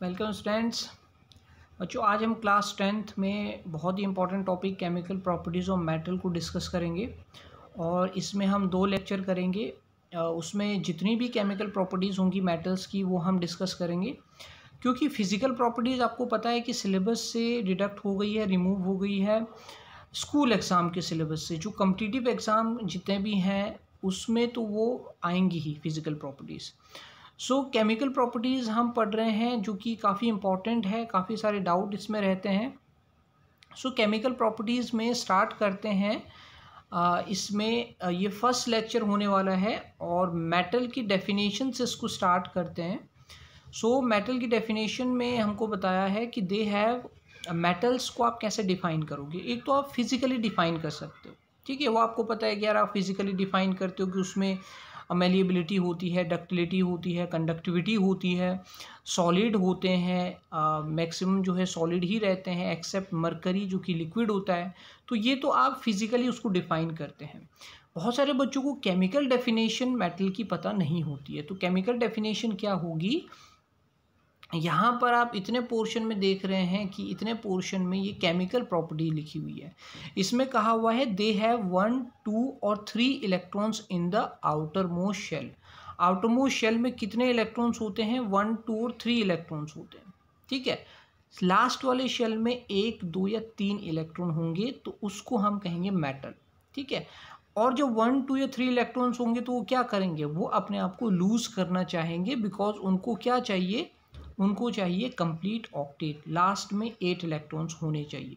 Welcome students. बच्चों, आज हम क्लास 10th में बहुत ही important topic chemical properties of metal को डिस्कस करेंगे और इसमें हम 2 लेक्चर करेंगे। उसमें जितनी भी केमिकल प्रॉपर्टीज़ होंगी मेटल्स की वो हम डिस्कस करेंगे, क्योंकि फ़िज़िकल प्रॉपर्टीज़ आपको पता है कि सिलेबस से डिडक्ट हो गई है, रिमूव हो गई है स्कूल एग्ज़ाम के सिलेबस से। जो कॉम्पिटिटिव एग्ज़ाम जितने भी हैं उसमें तो वो आएंगी ही फ़िज़िकल प्रॉपर्टीज़। केमिकल प्रॉपर्टीज़ हम पढ़ रहे हैं जो कि काफ़ी इंपॉर्टेंट है, काफ़ी सारे डाउट इसमें रहते हैं। केमिकल प्रॉपर्टीज़ में स्टार्ट करते हैं। इसमें ये फर्स्ट लेक्चर होने वाला है और मेटल की डेफिनेशन से इसको स्टार्ट करते हैं। मेटल की डेफिनेशन में हमको बताया है कि दे हैव मेटल्स को आप कैसे डिफ़ाइन करोगे। एक तो आप फिज़िकली डिफ़ाइन कर सकते हो, ठीक है, वो आपको पता है कि यार आप फिज़िकली डिफ़ाइन करते हो कि उसमें मेलिएबिलिटी होती है, डक्टिलिटी होती है, कंडक्टिविटी होती है, सॉलिड होते हैं, मैक्सिमम जो है सॉलिड ही रहते हैं एक्सेप्ट मरकरी जो कि लिक्विड होता है। तो ये तो आप फिज़िकली उसको डिफ़ाइन करते हैं। बहुत सारे बच्चों को केमिकल डेफिनेशन मेटल की पता नहीं होती है। तो केमिकल डेफिनेशन क्या होगी, यहाँ पर आप इतने पोर्शन में देख रहे हैं कि इतने पोर्शन में ये केमिकल प्रॉपर्टी लिखी हुई है। इसमें कहा हुआ है दे हैव 1, 2 और 3 electrons in the outermost shell. Outermost shell में कितने इलेक्ट्रॉन्स होते हैं? 1, 2 और 3 इलेक्ट्रॉन्स होते हैं, ठीक है। लास्ट वाले शेल में 1, 2 या 3 इलेक्ट्रॉन होंगे तो उसको हम कहेंगे मेटल, ठीक है। और जो 1, 2 या 3 इलेक्ट्रॉन्स होंगे तो वो क्या करेंगे? वो अपने आप को लूज़ करना चाहेंगे, बिकॉज उनको क्या चाहिए? उनको चाहिए कंप्लीट ऑक्टेट। लास्ट में 8 इलेक्ट्रॉन्स होने चाहिए।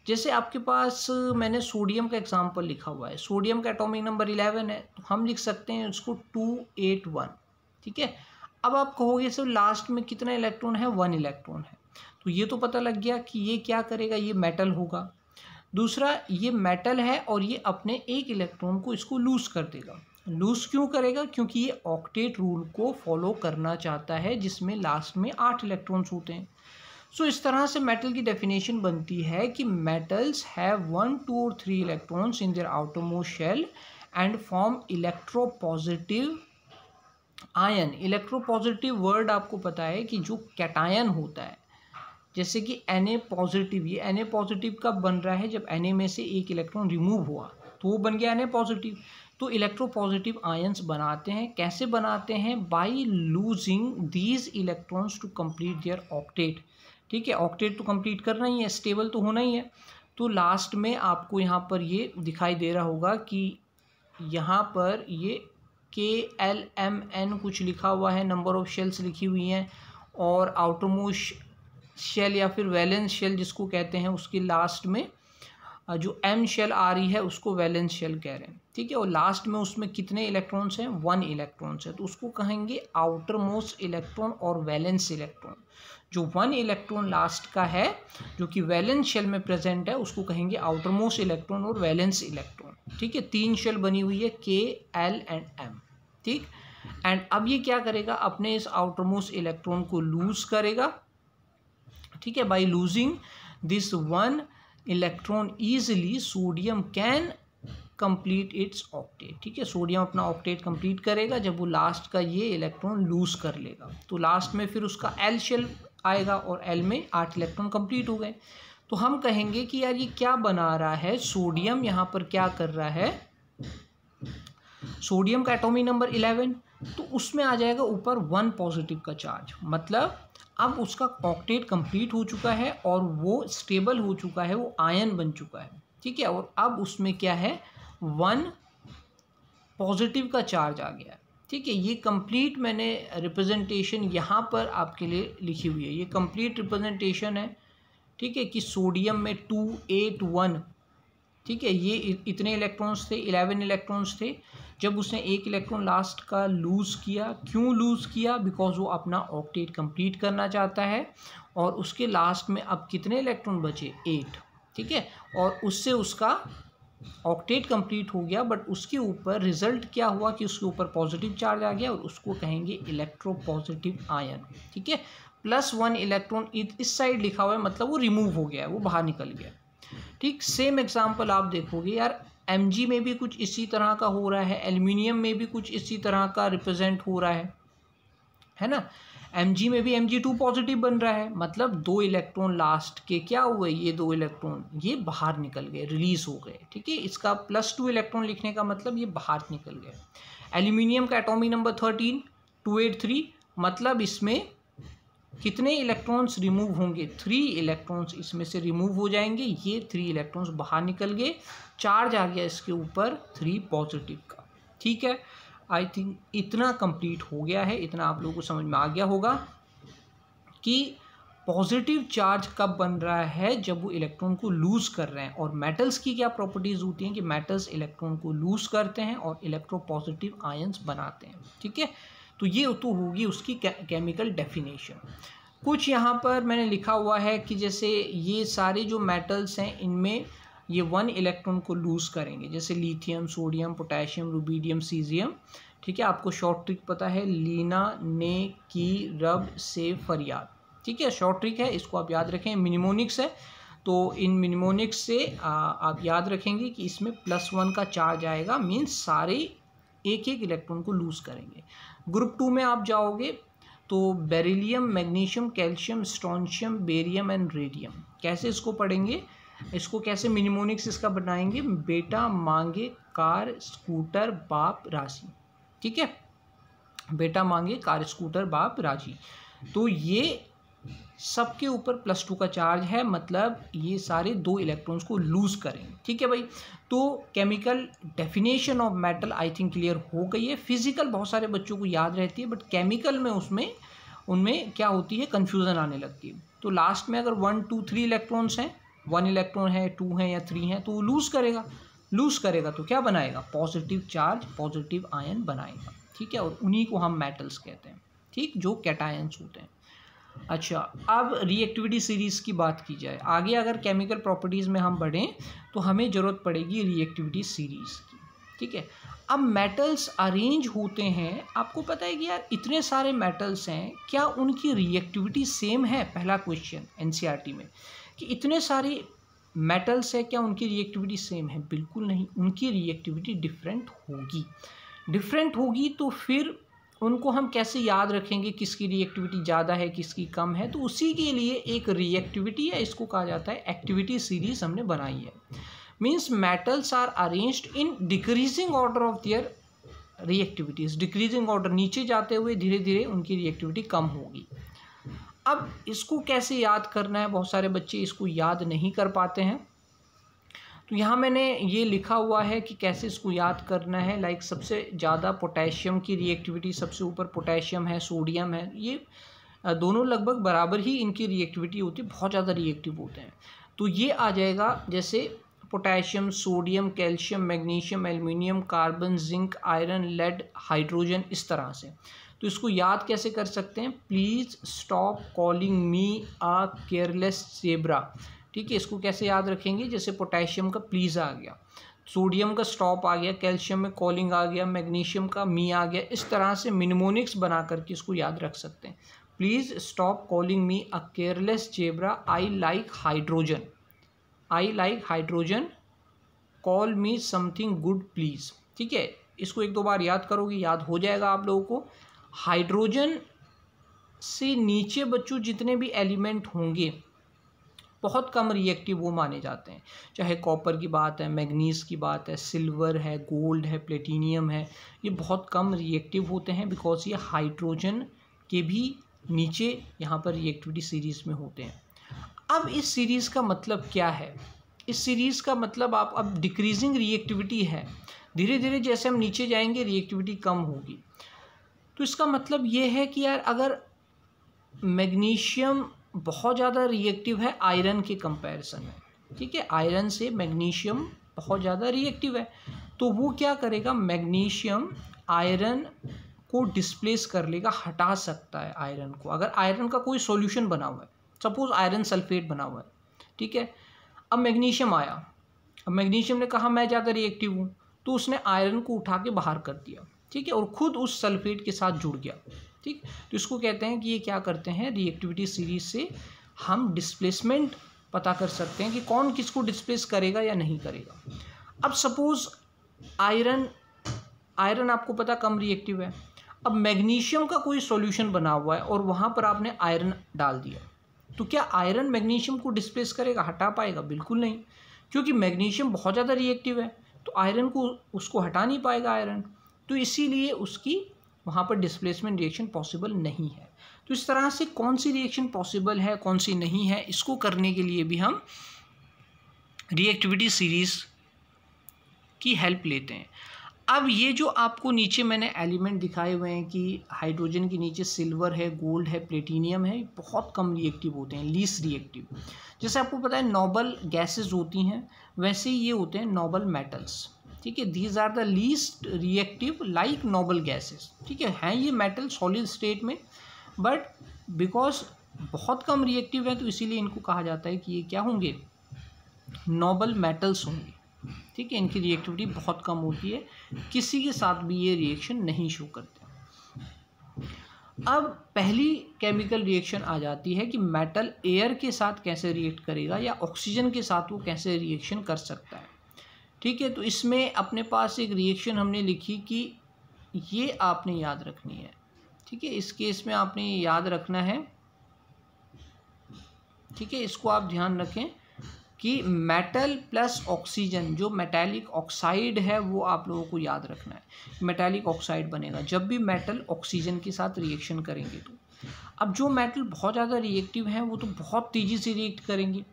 जैसे आपके पास मैंने सोडियम का एग्जांपल लिखा हुआ है। सोडियम का एटॉमिक नंबर 11 है, तो हम लिख सकते हैं उसको 281, ठीक है। अब आप कहोगे सर लास्ट में कितना इलेक्ट्रॉन है? 1 इलेक्ट्रॉन है। तो ये तो पता लग गया कि ये क्या करेगा, ये मेटल होगा। दूसरा, ये मेटल है और ये अपने 1 इलेक्ट्रॉन को इसको लूज़ कर देगा। लूज़ क्यों करेगा? क्योंकि ये ऑक्टेट रूल को फॉलो करना चाहता है जिसमें लास्ट में 8 इलेक्ट्रॉन्स होते हैं। इस तरह से मेटल की डेफिनेशन बनती है कि मेटल्स हैव 1, 2 और 3 electrons in their outermost shell and form electropositive ion. Electropositive word आपको पता है कि जो कैटायन होता है, जैसे कि Na पॉजिटिव, ये Na पॉजिटिव कब बन रहा है? जब Na में से 1 इलेक्ट्रॉन रिमूव हुआ तो वो बन गया Na पॉजिटिव। तो इलेक्ट्रोपॉजिटिव आयंस बनाते हैं। कैसे बनाते हैं? By losing these electrons to complete their octet, ठीक है। ऑक्टेट तो कंप्लीट करना ही है, स्टेबल तो होना ही है। तो लास्ट में आपको यहाँ पर ये दिखाई दे रहा होगा कि यहाँ पर ये KLMN कुछ लिखा हुआ है, नंबर ऑफ शेल्स लिखी हुई हैं, और आउटरमोस्ट शेल या फिर वैलेंस शेल जिसको कहते हैं उसके लास्ट में जो M शेल आ रही है उसको वैलेंस शेल कह रहे हैं, ठीक है। और लास्ट में उसमें कितने इलेक्ट्रॉन्स हैं? 1 इलेक्ट्रॉन्स है, तो उसको कहेंगे आउटर मोस्ट इलेक्ट्रॉन और वैलेंस इलेक्ट्रॉन। जो 1 इलेक्ट्रॉन लास्ट का है जो कि वैलेंस शेल में प्रेजेंट है उसको कहेंगे आउटर मोस्ट इलेक्ट्रॉन और वैलेंस इलेक्ट्रॉन, ठीक है। 3 शेल बनी हुई है, K, L एंड M, ठीक। एंड अब ये क्या करेगा? अपने इस आउटर मोस्ट इलेक्ट्रॉन को लूज करेगा, ठीक है। By losing this 1 electron easily sodium can complete it's octet, ठीक है। सोडियम अपना ऑक्टेट कंप्लीट करेगा जब वो लास्ट का ये इलेक्ट्रॉन लूज कर लेगा। तो लास्ट में फिर उसका L शेल आएगा और L में 8 इलेक्ट्रॉन कंप्लीट हो गए। तो हम कहेंगे कि यार ये क्या बना रहा है? सोडियम यहाँ पर क्या कर रहा है? सोडियम का एटॉमिक नंबर 11, तो उसमें आ जाएगा ऊपर 1 पॉजिटिव का चार्ज। मतलब अब उसका ऑक्टेट कंप्लीट हो चुका है और वो स्टेबल हो चुका है, वो आयन बन चुका है, ठीक है। और अब उसमें क्या है? 1 पॉजिटिव का चार्ज आ गया, ठीक है। ये कंप्लीट मैंने रिप्रेजेंटेशन यहाँ पर आपके लिए लिखी हुई है। ये कंप्लीट रिप्रेजेंटेशन है, ठीक है, कि सोडियम में 281, ठीक है, ये इतने इलेक्ट्रॉन्स थे, 11 इलेक्ट्रॉन्स थे। जब उसने 1 इलेक्ट्रॉन लास्ट का लूज़ किया, क्यों लूज़ किया? बिकॉज वो अपना ऑक्टेट कंप्लीट करना चाहता है। और उसके लास्ट में अब कितने इलेक्ट्रॉन बचे? 8, ठीक है। और उससे उसका ऑक्टेट कंप्लीट हो गया, बट उसके ऊपर रिजल्ट क्या हुआ कि उसके ऊपर पॉजिटिव चार्ज आ गया और उसको कहेंगे इलेक्ट्रोपॉजिटिव आयन, ठीक है। +1 इलेक्ट्रॉन इस साइड लिखा हुआ है, मतलब वो रिमूव हो गया, वो बाहर निकल गया, ठीक। सेम एग्जाम्पल आप देखोगे यार, Mg में भी कुछ इसी तरह का हो रहा है, एल्यूमिनियम में भी कुछ इसी तरह का रिप्रेजेंट हो रहा है ना। Mg में भी Mg2 पॉजिटिव बन रहा है, मतलब 2 इलेक्ट्रॉन लास्ट के क्या हुए, ये 2 इलेक्ट्रॉन ये बाहर निकल गए, रिलीज हो गए। ठीक है, इसका +2 इलेक्ट्रॉन लिखने का मतलब ये बाहर निकल गए। एल्यूमिनियम का एटॉमिक नंबर 13 283, मतलब इसमें कितने इलेक्ट्रॉन्स रिमूव होंगे, 3 इलेक्ट्रॉन्स इसमें से रिमूव हो जाएंगे, ये 3 इलेक्ट्रॉन्स बाहर निकल गए, चार्ज आ गया इसके ऊपर 3 पॉजिटिव का। ठीक है, आई थिंक इतना कंप्लीट हो गया है, इतना आप लोगों को समझ में आ गया होगा कि पॉजिटिव चार्ज कब बन रहा है, जब वो इलेक्ट्रॉन को लूज़ कर रहे हैं। और मेटल्स की क्या प्रॉपर्टीज़ होती हैं कि मेटल्स इलेक्ट्रॉन को लूज़ करते हैं और इलेक्ट्रोपॉजिटिव आयंस बनाते हैं। ठीक है, तो ये तो होगी उसकी केमिकल डेफिनेशन। कुछ यहाँ पर मैंने लिखा हुआ है कि जैसे ये सारे जो मेटल्स हैं इनमें ये 1 इलेक्ट्रॉन को लूज़ करेंगे, जैसे lithium, sodium, potassium, rubidium, caesium. ठीक है, आपको शॉर्ट ट्रिक पता है, लीना ने की रब से फरियाद। ठीक है, शॉर्ट ट्रिक है, इसको आप याद रखें, मिनिमोनिक्स है, तो इन मिनिमोनिक्स से आप याद रखेंगे कि इसमें +1 का चार्ज आएगा, मीन्स सारे एक एक इलेक्ट्रॉन को लूज़ करेंगे। ग्रुप 2 में आप जाओगे तो beryllium, magnesium, calcium, strontium, barium and radium, कैसे इसको पढ़ेंगे, इसको कैसे मिनिमोनिक्स इसका बनाएंगे, बेटा मांगे कार स्कूटर बाप राजी। ठीक है, बेटा मांगे कार स्कूटर बाप राजी, तो ये सबके ऊपर +2 का चार्ज है, मतलब ये सारे 2 इलेक्ट्रॉन्स को लूज़ करेंगे। ठीक है भाई, तो chemical definition of metal I think clear हो गई है। फिजिकल बहुत सारे बच्चों को याद रहती है, बट केमिकल में उनमें क्या होती है, कन्फ्यूज़न आने लगती है। तो लास्ट में अगर 1 2 3 इलेक्ट्रॉन्स हैं, 1 इलेक्ट्रॉन है, 2 है या 3 है, तो वो लूज़ करेगा तो क्या बनाएगा, पॉजिटिव चार्ज, पॉजिटिव आयन बनाएगा। ठीक है, और उन्हीं को हम मेटल्स कहते हैं, ठीक, जो कैटायंस होते हैं। अच्छा, अब रिएक्टिविटी सीरीज़ की बात की जाए, आगे अगर केमिकल प्रॉपर्टीज़ में हम बढ़ें तो हमें ज़रूरत पड़ेगी रिएक्टिविटी सीरीज़ की। ठीक है, अब मेटल्स अरेंज होते हैं, आपको पता है कि यार इतने सारे मेटल्स हैं, क्या उनकी रिएक्टिविटी सेम है, पहला क्वेश्चन एनसीईआरटी में, कि इतने सारे मेटल्स है, क्या उनकी रिएक्टिविटी सेम है, बिल्कुल नहीं, उनकी रिएक्टिविटी डिफरेंट होगी। तो फिर उनको हम कैसे याद रखेंगे, किसकी रिएक्टिविटी ज़्यादा है, किसकी कम है, तो उसी के लिए एक रिएक्टिविटी है, इसको कहा जाता है एक्टिविटी सीरीज हमने बनाई है। Means metals are arranged in decreasing order of their reactivities, decreasing order, नीचे जाते हुए धीरे धीरे उनकी रिएक्टिविटी कम होगी। अब इसको कैसे याद करना है, बहुत सारे बच्चे इसको याद नहीं कर पाते हैं, तो यहाँ मैंने ये लिखा हुआ है कि कैसे इसको याद करना है। लाइक सबसे ज़्यादा पोटेशियम की रिएक्टिविटी, सबसे ऊपर पोटेशियम है, सोडियम है, ये दोनों लगभग बराबर ही इनकी रिएक्टिविटी होती है, बहुत ज़्यादा रिएक्टिव होते हैं। तो ये आ जाएगा जैसे potassium, sodium, calcium, magnesium, aluminium, carbon, zinc, iron, lead, hydrogen, इस तरह से। तो इसको याद कैसे कर सकते हैं, please stop calling me a careless zebra. ठीक है, इसको कैसे याद रखेंगे, जैसे पोटेशियम का प्लीज़ आ गया, सोडियम का स्टॉप आ गया, कैल्शियम में कॉलिंग आ गया, मैग्नीशियम का मी आ गया, इस तरह से मिनिमोनिक्स बना करके इसको याद रख सकते हैं। Please stop calling me a careless zebra, I like hydrogen, call me something good please. ठीक है, इसको 1-2 बार याद करोगे, याद हो जाएगा आप लोगों को। हाइड्रोजन से नीचे बच्चों जितने भी एलिमेंट होंगे बहुत कम रिएक्टिव वो माने जाते हैं, चाहे कॉपर की बात है, मैग्नीज की बात है, सिल्वर है, गोल्ड है, प्लेटिनियम है, ये बहुत कम रिएक्टिव होते हैं, बिकॉज ये हाइड्रोजन के भी नीचे यहाँ पर रिएक्टिविटी सीरीज़ में होते हैं। अब इस सीरीज़ का मतलब क्या है, इस सीरीज़ का मतलब आप अब डिक्रीजिंग रिएक्टिविटी है, धीरे धीरे जैसे हम नीचे जाएंगे रिएक्टिविटी कम होगी। तो इसका मतलब ये है कि यार अगर मैग्नीशियम बहुत ज़्यादा रिएक्टिव है आयरन के कंपैरिजन में, ठीक है, आयरन से मैग्नीशियम बहुत ज़्यादा रिएक्टिव है, तो वो क्या करेगा, मैग्नीशियम आयरन को डिस्प्लेस कर लेगा, हटा सकता है आयरन को। अगर आयरन का कोई सॉल्यूशन बना हुआ है, सपोज आयरन सल्फेट बना हुआ है, ठीक है, अब मैग्नीशियम आया, अब मैग्नीशियम ने कहा मैं ज़्यादा रिएक्टिव हूँ, तो उसने आयरन को उठा के बाहर कर दिया, ठीक है, और ख़ुद उस सल्फेट के साथ जुड़ गया। ठीक, तो इसको कहते हैं कि ये क्या करते हैं, रिएक्टिविटी सीरीज से हम डिस्प्लेसमेंट पता कर सकते हैं कि कौन किसको डिस्प्लेस करेगा या नहीं करेगा। अब सपोज आयरन आपको पता कम रिएक्टिव है, अब मैग्नीशियम का कोई सॉल्यूशन बना हुआ है और वहाँ पर आपने आयरन डाल दिया, तो क्या आयरन मैग्नीशियम को डिस्प्लेस करेगा, हटा पाएगा? बिल्कुल नहीं, क्योंकि मैग्नीशियम बहुत ज़्यादा रिएक्टिव है, तो आयरन को उसको हटा नहीं पाएगा आयरन, तो इसीलिए उसकी वहाँ पर डिस्प्लेसमेंट रिएक्शन पॉसिबल नहीं है। तो इस तरह से कौन सी रिएक्शन पॉसिबल है, कौन सी नहीं है, इसको करने के लिए भी हम रिएक्टिविटी सीरीज़ की हेल्प लेते हैं। अब ये जो आपको नीचे मैंने एलिमेंट दिखाए हुए हैं कि हाइड्रोजन के नीचे सिल्वर है, गोल्ड है, प्लेटिनियम है, बहुत कम रिएक्टिव होते हैं, लीस्ट रिएक्टिव। जैसे आपको पता है नोबल गैसेस होती हैं, वैसे ही ये होते हैं नोबल मेटल्स, ठीक है। These are the least reactive like noble gases, ठीक है। हैं ये मेटल सॉलिड स्टेट में, बट बिकॉज बहुत कम रिएक्टिव है तो इसीलिए इनको कहा जाता है कि ये क्या होंगे, नोबल मेटल्स होंगे, ठीक है। इनकी रिएक्टिविटी बहुत कम होती है, किसी के साथ भी ये रिएक्शन नहीं शो करते। अब पहली केमिकल रिएक्शन आ जाती है कि मेटल एयर के साथ कैसे रिएक्ट करेगा या ऑक्सीजन के साथ वो कैसे रिएक्शन कर सकता है, ठीक है। तो इसमें अपने पास एक रिएक्शन हमने लिखी कि ये आपने याद रखनी है, ठीक है। इस केस में आपने याद रखना है, ठीक है। इसको आप ध्यान रखें कि मेटल प्लस ऑक्सीजन, जो मेटालिक ऑक्साइड है वो आप लोगों को याद रखना है। मेटालिक ऑक्साइड बनेगा जब भी मेटल ऑक्सीजन के साथ रिएक्शन करेंगे। तो अब जो मेटल बहुत ज़्यादा रिएक्टिव हैं वो तो बहुत तेज़ी से रिएक्ट करेंगे,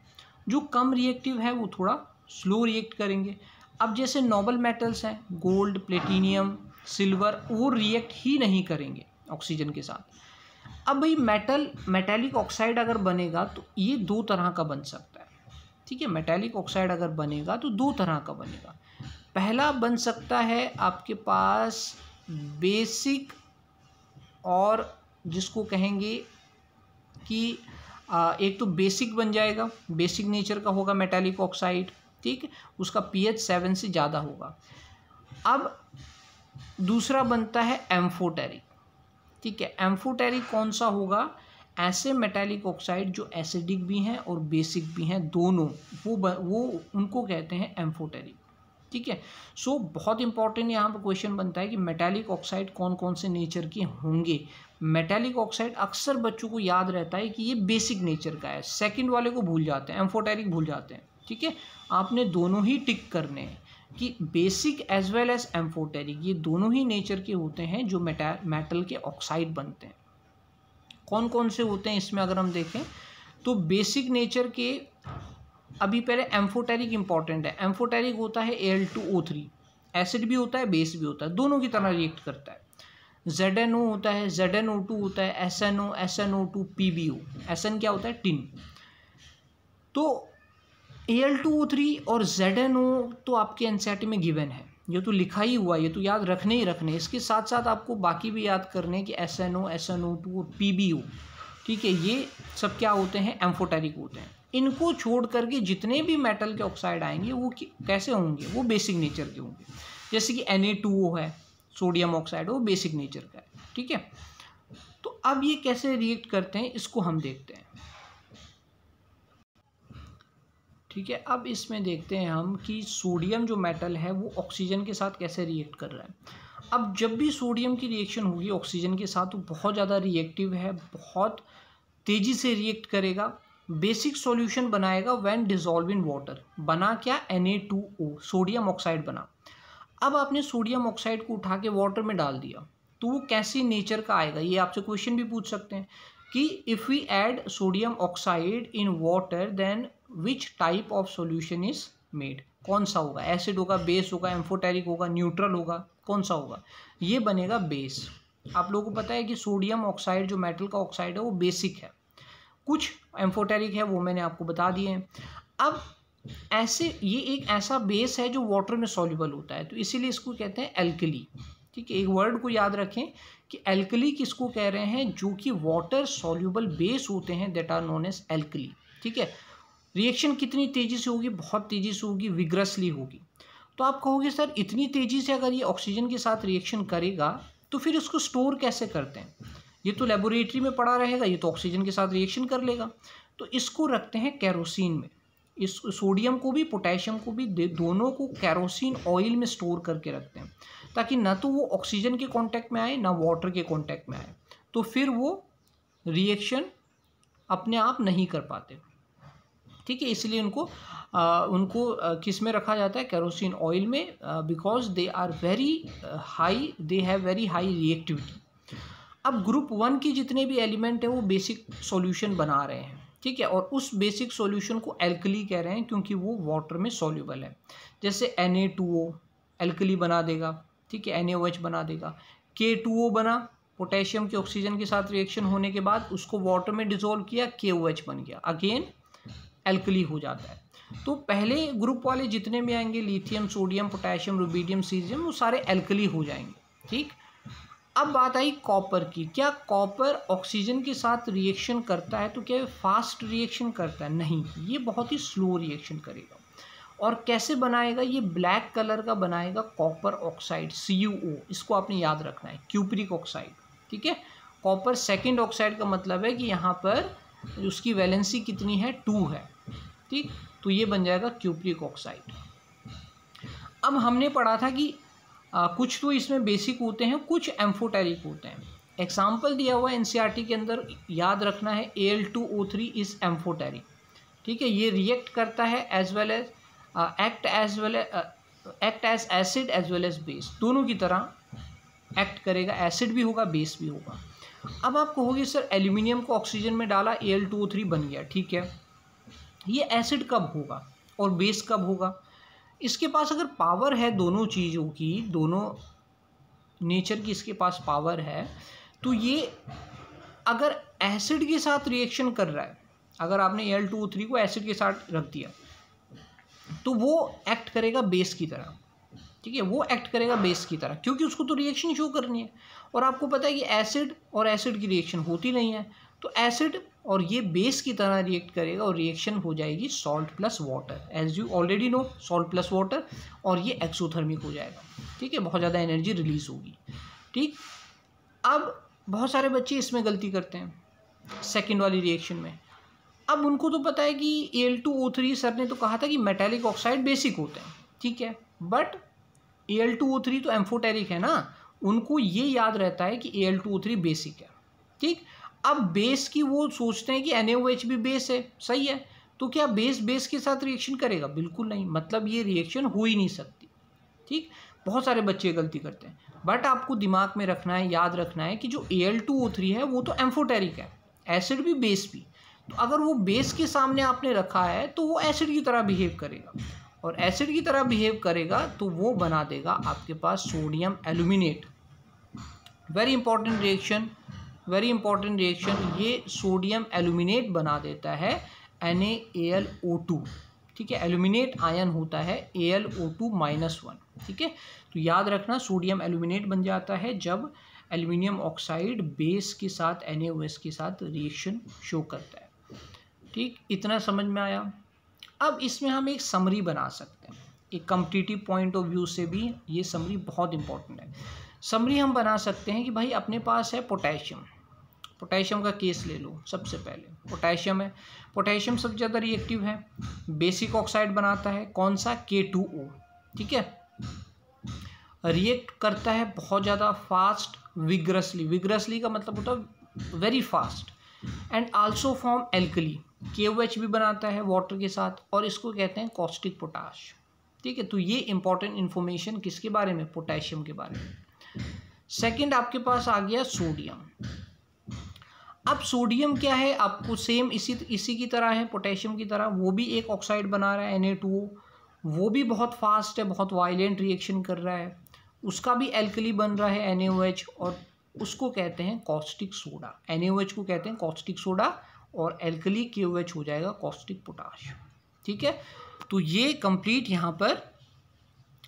जो कम रिएक्टिव है वो थोड़ा स्लो रिएक्ट करेंगे। अब जैसे नोबल मेटल्स हैं, गोल्ड, प्लेटिनियम, सिल्वर, वो रिएक्ट ही नहीं करेंगे ऑक्सीजन के साथ। अब भाई मेटालिक ऑक्साइड अगर बनेगा तो ये दो तरह का बन सकता है, ठीक है। मेटालिक ऑक्साइड अगर बनेगा तो दो तरह का बनेगा। पहला बन सकता है आपके पास बेसिक, और जिसको कहेंगे कि एक तो बेसिक बन जाएगा, बेसिक नेचर का होगा मेटालिक ऑक्साइड, ठीक, उसका pH 7 से ज़्यादा होगा। अब दूसरा बनता है एम्फोटेरिक, ठीक है। एम्फोटेरिक कौन सा होगा, ऐसे मेटालिक ऑक्साइड जो एसिडिक भी हैं और बेसिक भी हैं, दोनों, वो उनको कहते हैं एम्फोटेरिक, ठीक है। सो बहुत इंपॉर्टेंट यहाँ पर क्वेश्चन बनता है कि मेटालिक ऑक्साइड कौन कौन से नेचर के होंगे। मेटालिक ऑक्साइड अक्सर बच्चों को याद रहता है कि ये बेसिक नेचर का है, सेकंड वाले को भूल जाते हैं, एम्फोटेरिक भूल जाते हैं, ठीक है। आपने दोनों ही टिक करने हैं कि basic as well as amphoteric, ये दोनों ही नेचर के होते हैं जो मेटल के ऑक्साइड बनते हैं। कौन कौन से होते हैं इसमें अगर हम देखें तो बेसिक नेचर के, अभी पहले एम्फोटेरिक इंपॉर्टेंट है। एम्फोटेरिक होता है Al2O3, एसिड भी होता है, बेस भी होता है, दोनों की तरह रिएक्ट करता है। ZnO होता है, ZnO2 होता है, SnO, SnO2, PbO। Sn क्या होता है, टिन। तो Al2O3 और ZnO तो आपके एनसीईआरटी में गिवन है, ये तो लिखा ही हुआ है, ये तो याद रखने ही रखने। इसके साथ साथ आपको बाकी भी याद करने कि SnO, SnO2 और PbO, ठीक है, ये सब क्या होते हैं, एम्फोटेरिक होते हैं। इनको छोड़ करके जितने भी मेटल के ऑक्साइड आएंगे वो कैसे होंगे, वो बेसिक नेचर के होंगे। जैसे कि Na2O है, सोडियम ऑक्साइड, वो बेसिक नेचर का है, ठीक है। तो अब ये कैसे रिएक्ट करते हैं इसको हम देखते हैं, ठीक है। अब इसमें देखते हैं हम कि सोडियम जो मेटल है वो ऑक्सीजन के साथ कैसे रिएक्ट कर रहा है। अब जब भी सोडियम की रिएक्शन होगी ऑक्सीजन के साथ, वो बहुत ज़्यादा रिएक्टिव है, बहुत तेज़ी से रिएक्ट करेगा, बेसिक सॉल्यूशन बनाएगा व्हेन डिसॉल्व इन वाटर। बना क्या, Na2O, सोडियम ऑक्साइड बना। अब आपने सोडियम ऑक्साइड को उठा के वाटर में डाल दिया तो वो कैसी नेचर का आएगा, ये आपसे क्वेश्चन भी पूछ सकते हैं कि if we add sodium oxide in water then which type of solution is made. कौन सा होगा, एसिड होगा, बेस होगा, एम्फोटेरिक होगा, न्यूट्रल होगा, कौन सा होगा, ये बनेगा बेस। आप लोगों को पता है कि सोडियम ऑक्साइड जो मेटल का ऑक्साइड है वो बेसिक है, कुछ एम्फोटेरिक है, वो मैंने आपको बता दिए हैं। अब ऐसे ये एक ऐसा बेस है जो वाटर में सॉल्युबल होता है, तो इसीलिए इसको कहते हैं एल्कली, ठीक है। एक वर्ड को याद रखें कि एल्कली किसको कह रहे हैं, जो कि वाटर सॉल्युबल बेस होते हैं, that are known as alkali, ठीक है। रिएक्शन कितनी तेज़ी से होगी, बहुत तेज़ी से होगी, विग्रसली होगी। तो आप कहोगे सर इतनी तेज़ी से अगर ये ऑक्सीजन के साथ रिएक्शन करेगा तो फिर इसको स्टोर कैसे करते हैं, ये तो लेबोरेटरी में पड़ा रहेगा, ये तो ऑक्सीजन के साथ रिएक्शन कर लेगा। तो इसको रखते हैं केरोसिन में, इस सोडियम को भी पोटेशियम को भी दोनों को केरोसिन ऑयल में स्टोर करके रखते हैं, ताकि ना तो वो ऑक्सीजन के कांटेक्ट में आए ना वाटर के कांटेक्ट में आए, तो फिर वो रिएक्शन अपने आप नहीं कर पाते। ठीक है, इसलिए उनको किस में रखा जाता है, केरोसिन ऑयल में, because they are very high, they have very high reactivity. अब ग्रुप 1 की जितने भी एलिमेंट है वो बेसिक सॉल्यूशन बना रहे हैं। ठीक है, और उस बेसिक सॉल्यूशन को एल्कली कह रहे हैं क्योंकि वो वाटर में सॉल्युबल है। जैसे Na2O एल्कली बना देगा, ठीक है, NaOH बना देगा। K2O बना, पोटेशियम के ऑक्सीजन के साथ रिएक्शन होने के बाद उसको वाटर में डिसॉल्व किया, KOH बन गया, अगेन एल्कली हो जाता है। तो पहले ग्रुप वाले जितने भी आएंगे, lithium, sodium, potassium, rubidium, caesium, वो सारे एल्कली हो जाएंगे। ठीक, अब बात आई कॉपर की। क्या कॉपर ऑक्सीजन के साथ रिएक्शन करता है तो क्या फास्ट रिएक्शन करता है? नहीं, ये बहुत ही स्लो रिएक्शन करेगा। और कैसे बनाएगा? ये ब्लैक कलर का बनाएगा कॉपर ऑक्साइड, CuO। इसको आपने याद रखना है, क्यूप्रिक ऑक्साइड। ठीक है, कॉपर सेकेंड ऑक्साइड का मतलब है कि यहाँ पर उसकी वैलेंसी कितनी है, 2 है। ठीक, तो ये बन जाएगा क्यूप्रिक ऑक्साइड। अब हमने पढ़ा था कि कुछ तो इसमें बेसिक होते हैं, कुछ एम्फोटेरिक होते हैं। एग्जाम्पल दिया हुआ है NCERT के अंदर, याद रखना है Al2O3 इज एम्फोटेरिक। ठीक है, ये रिएक्ट करता है as well as act as acid as well as base, दोनों की तरह एक्ट करेगा, एसिड भी होगा बेस भी होगा। अब आप कहोगे सर एल्यूमिनियम को ऑक्सीजन में डाला, Al2O3 बन गया, ठीक है, ये एसिड कब होगा और बेस कब होगा? इसके पास अगर पावर है दोनों चीज़ों की, दोनों नेचर की इसके पास पावर है, तो ये अगर एसिड के साथ रिएक्शन कर रहा है, अगर आपने Al2O3 को एसिड के साथ रख दिया तो वो एक्ट करेगा बेस की तरह। ठीक है, वो एक्ट करेगा बेस की तरह, क्योंकि उसको तो रिएक्शन शो करनी है। और आपको पता है कि एसिड और एसिड की रिएक्शन होती नहीं है, तो एसिड और ये बेस की तरह रिएक्ट करेगा और रिएक्शन हो जाएगी salt plus water, as you already know, salt plus water, और ये एक्सोथर्मिक हो जाएगा। ठीक है, बहुत ज़्यादा एनर्जी रिलीज होगी। ठीक, अब बहुत सारे बच्चे इसमें गलती करते हैं सेकेंड वाली रिएक्शन में। अब उनको तो पता है कि Al2O3, सर ने तो कहा था कि मेटेलिक ऑक्साइड बेसिक होते हैं, ठीक है, बट Al2O3 तो एम्फोटेरिक है ना, उनको ये याद रहता है कि Al2O3 बेसिक है। ठीक, अब बेस की वो सोचते हैं कि NaOH भी बेस है, सही है, तो क्या बेस के साथ रिएक्शन करेगा? बिल्कुल नहीं, मतलब ये रिएक्शन हो ही नहीं सकती। ठीक, बहुत सारे बच्चे गलती करते हैं, बट आपको दिमाग में रखना है, याद रखना है कि जो Al2O3 है वो तो एम्फोटेरिक है, एसिड भी बेस भी, तो अगर वो बेस के सामने आपने रखा है तो वो एसिड की तरह बिहेव करेगा, और एसिड की तरह बिहेव करेगा तो वो बना देगा आपके पास sodium aluminate. Very important reaction, very important reaction, ये सोडियम एल्यूमिनेट बना देता है NaAlO2। ठीक है, एल्यूमिनेट आयन होता है AlO2-1। ठीक है, तो याद रखना सोडियम एल्यूमिनेट बन जाता है जब एल्यूमिनियम ऑक्साइड बेस के साथ NaOH के साथ रिएक्शन शो करता है। ठीक, इतना समझ में आया। अब इसमें हम एक समरी बना सकते हैं, एक कॉम्पिटिटिव पॉइंट ऑफ व्यू से भी ये समरी बहुत इंपॉर्टेंट है। समरी हम बना सकते हैं कि भाई अपने पास है पोटेशियम, पोटेशियम का केस ले लो। सबसे पहले पोटेशियम है, पोटेशियम सबसे ज़्यादा रिएक्टिव है, बेसिक ऑक्साइड बनाता है, कौन सा, K2O। ठीक है, रिएक्ट करता है बहुत ज़्यादा फास्ट, विग्रसली, विग्रसली का मतलब होता है very fast, and also form alkali, KOH भी बनाता है वाटर के साथ, और इसको कहते हैं कॉस्टिक पोटाश। ठीक है, तो ये इंपॉर्टेंट इन्फॉर्मेशन किसके बारे में, पोटेशियम के बारे में। सेकंड आपके पास आ गया सोडियम। अब सोडियम क्या है, आपको सेम इसी की तरह है, पोटेशियम की तरह, वो भी एक ऑक्साइड बना रहा है Na2O, वो भी बहुत फास्ट है, बहुत वायलेंट रिएक्शन कर रहा है, उसका भी एल्कली बन रहा है NaOH, और उसको कहते हैं कॉस्टिक सोडा। NaOH को कहते हैं कॉस्टिक सोडा, और एल्कली KOH हो जाएगा कॉस्टिक पोटाश। ठीक है, तो ये कंप्लीट यहाँ पर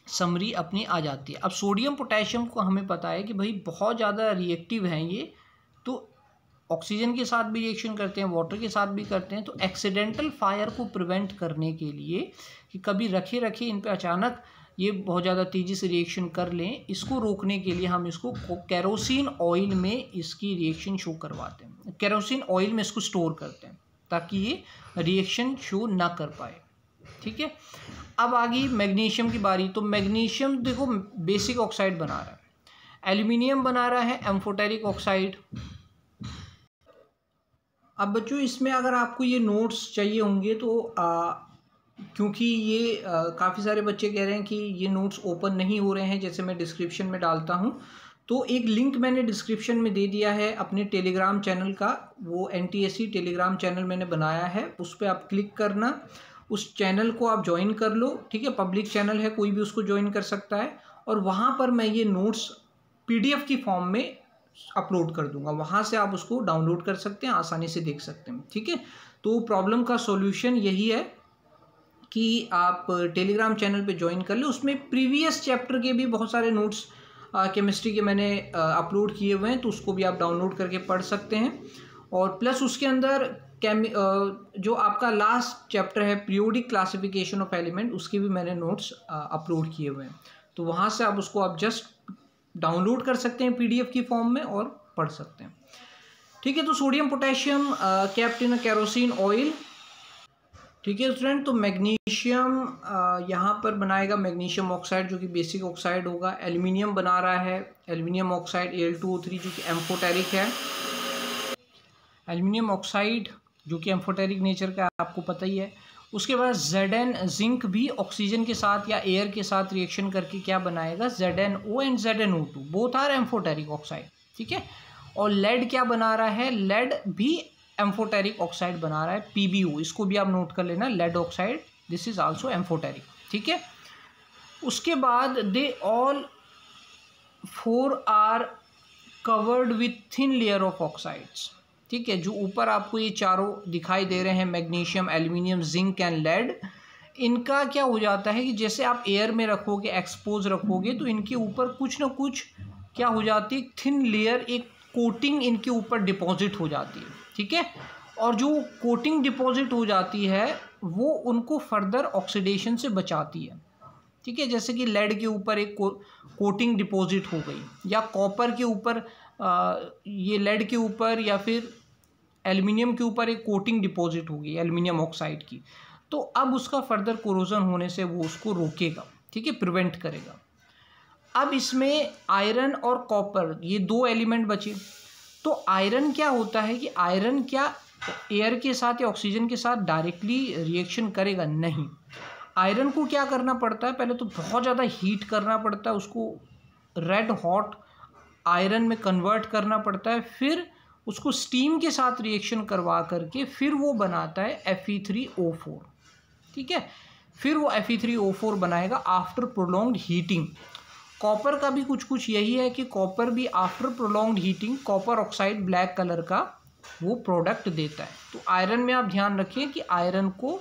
समरी अपनी आ जाती है। अब सोडियम पोटेशियम को हमें पता है कि भाई बहुत ज़्यादा रिएक्टिव हैं ये, तो ऑक्सीजन के साथ भी रिएक्शन करते हैं, वाटर के साथ भी करते हैं, तो एक्सीडेंटल फायर को प्रिवेंट करने के लिए कि कभी रखे इन पे अचानक ये बहुत ज़्यादा तेज़ी से रिएक्शन कर लें, इसको रोकने के लिए हम इसको केरोसिन ऑयल में इसकी रिएक्शन शो करवाते हैं, केरोसिन ऑयल में इसको स्टोर करते हैं ताकि ये रिएक्शन शो ना कर पाए। ठीक है। अब आ गई मैग्नीशियम की बारी। तो मैग्नीशियम देखो बेसिक ऑक्साइड बना रहा है, एल्यूमिनियम बना रहा है एम्फोटेरिक ऑक्साइड। अब बच्चों इसमें अगर आपको ये नोट्स चाहिए होंगे तो क्योंकि ये काफ़ी सारे बच्चे कह रहे हैं कि ये नोट्स ओपन नहीं हो रहे हैं, जैसे मैं डिस्क्रिप्शन में डालता हूँ, तो एक लिंक मैंने डिस्क्रिप्शन में दे दिया है अपने टेलीग्राम चैनल का। वो NTSE टेलीग्राम चैनल मैंने बनाया है, उस पर आप क्लिक करना, उस चैनल को आप ज्वाइन कर लो, ठीक है। पब्लिक चैनल है, कोई भी उसको ज्वाइन कर सकता है, और वहाँ पर मैं ये नोट्स PDF की फॉर्म में अपलोड कर दूंगा, वहाँ से आप उसको डाउनलोड कर सकते हैं, आसानी से देख सकते हैं, ठीक है। तो प्रॉब्लम का सॉल्यूशन यही है कि आप टेलीग्राम चैनल पे ज्वाइन कर ले। उसमें प्रीवियस चैप्टर के भी बहुत सारे नोट्स केमिस्ट्री के मैंने अपलोड किए हुए हैं, तो उसको भी आप डाउनलोड करके पढ़ सकते हैं। और प्लस उसके अंदर जो आपका लास्ट चैप्टर है पीरियोडिक क्लासिफिकेशन ऑफ एलिमेंट, उसके भी मैंने नोट्स अपलोड किए हुए हैं, तो वहाँ से आप उसको आप जस्ट डाउनलोड कर सकते हैं PDF की फॉर्म में और पढ़ सकते हैं, ठीक है। तो sodium potassium kept in kerosene oil, ठीक है स्टूडेंट। तो मैग्नीशियम यहाँ पर बनाएगा मैग्नीशियम ऑक्साइड जो कि बेसिक ऑक्साइड होगा। एल्यूमिनियम बना रहा है एल्यूमिनियम ऑक्साइड Al2O3 जो कि एम्फोटेरिक है। एल्यूमिनियम ऑक्साइड जो कि एम्फोटेरिक नेचर का आपको पता ही है। उसके बाद Zn जिंक भी ऑक्सीजन के साथ या एयर के साथ रिएक्शन करके क्या बनाएगा, ZnO and ZnO2 both are amphoteric oxide, ठीक है। और लेड क्या बना रहा है, लेड भी एम्फोटेरिक ऑक्साइड बना रहा है, PbO, इसको भी आप नोट कर लेना, lead oxide, this is also amphoteric, ठीक है। उसके बाद they all 4 are covered with thin layer of oxides, ठीक है। जो ऊपर आपको ये चारों दिखाई दे रहे हैं, magnesium, aluminium, zinc and lead, इनका क्या हो जाता है कि जैसे आप एयर में रखोगे, एक्सपोज रखोगे, तो इनके ऊपर कुछ ना कुछ क्या हो जाती है, थिन लेयर, एक कोटिंग इनके ऊपर डिपॉजिट हो जाती है, ठीक है। और जो कोटिंग डिपॉजिट हो जाती है वो उनको फर्दर ऑक्सीडेशन से बचाती है, ठीक है। जैसे कि लेड के ऊपर एक कोटिंग डिपॉजिट हो गई, या कॉपर के ऊपर ये लेड के ऊपर या फिर एल्युमिनियम के ऊपर एक कोटिंग डिपॉजिट होगी एल्युमिनियम ऑक्साइड की, तो अब उसका फर्दर कोरोजन होने से वो उसको रोकेगा, ठीक है, प्रिवेंट करेगा। अब इसमें आयरन और कॉपर ये 2 एलिमेंट बचे। तो आयरन क्या होता है कि आयरन क्या एयर के साथ या ऑक्सीजन के साथ डायरेक्टली रिएक्शन करेगा, नहीं। आयरन को क्या करना पड़ता है, पहले तो बहुत ज़्यादा हीट करना पड़ता है, उसको रेड हॉट आयरन में कन्वर्ट करना पड़ता है, फिर उसको स्टीम के साथ रिएक्शन करवा करके फिर वो बनाता है Fe3O4, ठीक है। फिर वो Fe3O4 बनाएगा आफ्टर प्रोलॉन्ग्ड हीटिंग। कॉपर का भी कुछ यही है कि कॉपर भी after prolonged heating copper oxide black colour का वो प्रोडक्ट देता है। तो आयरन में आप ध्यान रखिए कि आयरन को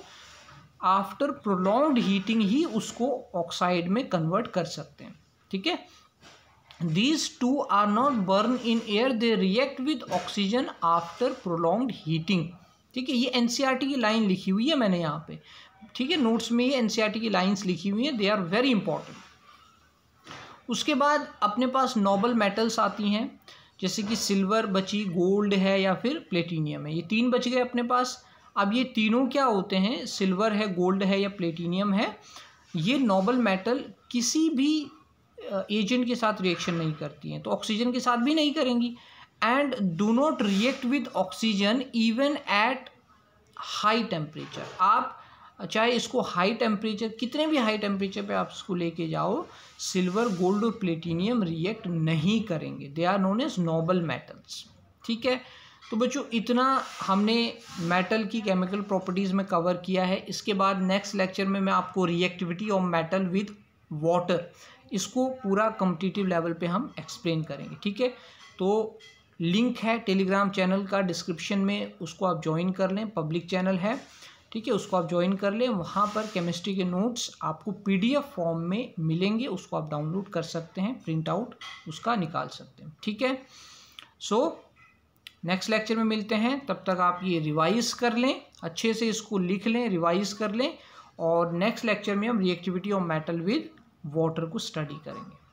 आफ्टर प्रोलॉन्ग्ड हीटिंग ही उसको ऑक्साइड में कन्वर्ट कर सकते हैं, ठीक है। These two are not burned in air, they react with oxygen after prolonged heating, ठीक है। ये NCERT की लाइन लिखी हुई है मैंने यहाँ पे, ठीक है, नोट्स में ये NCERT की लाइंस लिखी हुई हैं, दे आर वेरी इंपॉर्टेंट। उसके बाद अपने पास नोबल मेटल्स आती हैं, जैसे कि सिल्वर बची, गोल्ड है या फिर प्लेटिनियम है, ये 3 बच गए अपने पास। अब ये तीनों क्या होते हैं, सिल्वर है, गोल्ड है या प्लेटिनियम है, ये नोबल मेटल किसी भी एजेंट के साथ रिएक्शन नहीं करती हैं, तो ऑक्सीजन के साथ भी नहीं करेंगी, and do not react with oxygen even at high temperature. आप चाहे इसको हाई टेम्परेचर, कितने भी हाई टेम्परेचर पे आप इसको लेके जाओ, सिल्वर, गोल्ड और प्लेटिनियम रिएक्ट नहीं करेंगे, they are known as noble metals, ठीक है। तो बच्चों इतना हमने मेटल की केमिकल प्रॉपर्टीज़ में कवर किया है। इसके बाद नेक्स्ट लेक्चर में मैं आपको reactivity of metal with water, इसको पूरा कॉम्पिटिटिव लेवल पे हम एक्सप्लेन करेंगे, ठीक है। तो लिंक है टेलीग्राम चैनल का डिस्क्रिप्शन में, उसको आप ज्वाइन कर लें, पब्लिक चैनल है, ठीक है, उसको आप ज्वाइन कर लें। वहाँ पर केमिस्ट्री के नोट्स आपको PDF फॉर्म में मिलेंगे, उसको आप डाउनलोड कर सकते हैं, प्रिंट आउट उसका निकाल सकते हैं, ठीक है। सो नेक्स्ट लेक्चर में मिलते हैं, तब तक आप ये रिवाइज कर लें, अच्छे से इसको लिख लें, रिवाइज कर लें, और नेक्स्ट लेक्चर में हम reactivity of metal with water को स्टडी करेंगे।